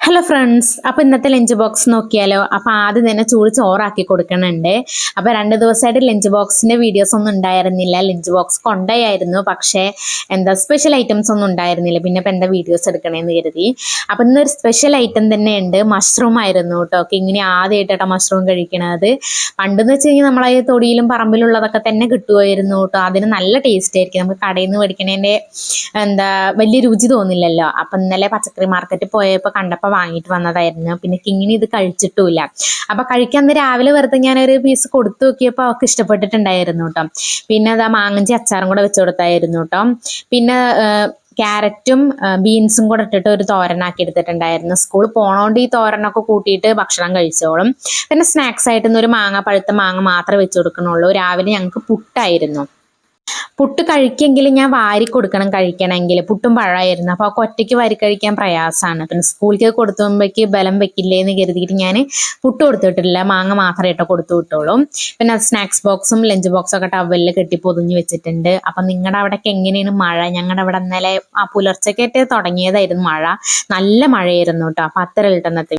Hello friends, അപ്പോൾ ഇന്നത്തെ lunch box നോക്കിയാലോ. അപ്പോൾ ആദ്യം തന്നെ ചൂട് ചോറാക്കി കൊടുക്കണുണ്ട്. അപ്പോൾ 2 ദിവസമായിട്ട് ലഞ്ച് ബോക്സിൻ്റെ വീഡിയോസ് ഒന്നും ഉണ്ടായിരുന്നില്ല. ലഞ്ച് ബോക്സ് കൊണ്ടുപോയായിരുന്നു, പക്ഷേ സ്പെഷ്യൽ ഐറ്റംസ് ഒന്നും ഉണ്ടായിരുന്നില്ല. പിന്നെ ഇപ്പോൾ എന്താ വീഡിയോസ് എടുക്കണമെന്ന് കരുതി. അപ്പോൾ ഇന്നൊരു സ്പെഷ്യൽ ഐറ്റം തന്നെ ഉണ്ട്. മഷ്റൂം ആയിരുന്നു കേട്ടോ. ഇങ്ങനെ ആദ്യമായിട്ടാണ് മഷ്റൂം കഴിക്കണത്. പണ്ടെന്ന് വെച്ച് കഴിഞ്ഞാൽ നമ്മളെ തൊടിയിലും പറമ്പിലുള്ളതൊക്കെ തന്നെ കിട്ടുമായിരുന്നു കേട്ടോ. അതിന് നല്ല ടേസ്റ്റ് ആയിരിക്കും. നമുക്ക് കടയിൽ നിന്ന് മേടിക്കണതിൻ്റെ വലിയ രുചി തോന്നില്ലല്ലോ. അപ്പം ഇന്നലെ പച്ചക്കറി മാർക്കറ്റിൽ പോയപ്പോൾ കണ്ടപ്പോൾ വാങ്ങിയിട്ട് വന്നതായിരുന്നു. പിന്നെ കിങ്ങിണി ഇത് കഴിച്ചിട്ടുമില്ല. അപ്പൊ കഴിക്കാൻ രാവിലെ വെറുതെ ഞാനൊരു പീസ് കൊടുത്തു നോക്കിയപ്പോൾ അവൾക്ക് ഇഷ്ടപ്പെട്ടിട്ടുണ്ടായിരുന്നു കേട്ടോ. പിന്നെ അതാ മാങ്ങഞ്ചി അച്ചാറും കൂടെ വെച്ച് കൊടുത്തായിരുന്നു കേട്ടോ. പിന്നെ ക്യാരറ്റും ബീൻസും കൂടെ ഇട്ടിട്ട് ഒരു തോരനാക്കി എടുത്തിട്ടുണ്ടായിരുന്നു. സ്കൂളിൽ പോണോണ്ട് ഈ തോരനൊക്കെ കൂട്ടിയിട്ട് ഭക്ഷണം കഴിച്ചോളും. പിന്നെ സ്നാക്സ് ആയിട്ട് ഒരു പഴുത്ത മാങ്ങ മാത്രമേ വെച്ച് കൊടുക്കണുള്ളൂ. രാവിലെ ഞങ്ങൾക്ക് പുട്ടായിരുന്നു. പുട്ട് കഴിക്കെങ്കിൽ ഞാൻ വാരി കൊടുക്കണം കഴിക്കണമെങ്കിൽ. പുട്ടും പഴമായിരുന്നു. അപ്പോൾ അവൾക്ക് ഒറ്റയ്ക്ക് വാരി കഴിക്കാൻ പ്രയാസമാണ്. പിന്നെ സ്കൂളിലേക്ക് കൊടുത്തുമ്പോഴേക്ക് ബലം വെക്കില്ലേന്ന് കരുതിയിട്ട് ഞാൻ പുട്ട് കൊടുത്തിട്ടില്ല. മാങ്ങ മാത്രമേ കൊടുത്തു വിട്ടോളൂ. പിന്നെ സ്നാക്സ് ബോക്സും ലഞ്ച് ബോക്സും ഒക്കെ ടവലിൽ കെട്ടി പൊതിഞ്ഞ് വെച്ചിട്ടുണ്ട്. അപ്പം നിങ്ങളുടെ അവിടെയൊക്കെ എങ്ങനെയാണ് മഴ? ഞങ്ങളുടെ അവിടെ ഇന്നലെ പുലർച്ചയ്ക്കായിട്ട് തുടങ്ങിയതായിരുന്നു മഴ. നല്ല മഴയായിരുന്നു കേട്ടോ. അപ്പം അത്ര ഇട്ടന്നത്തെ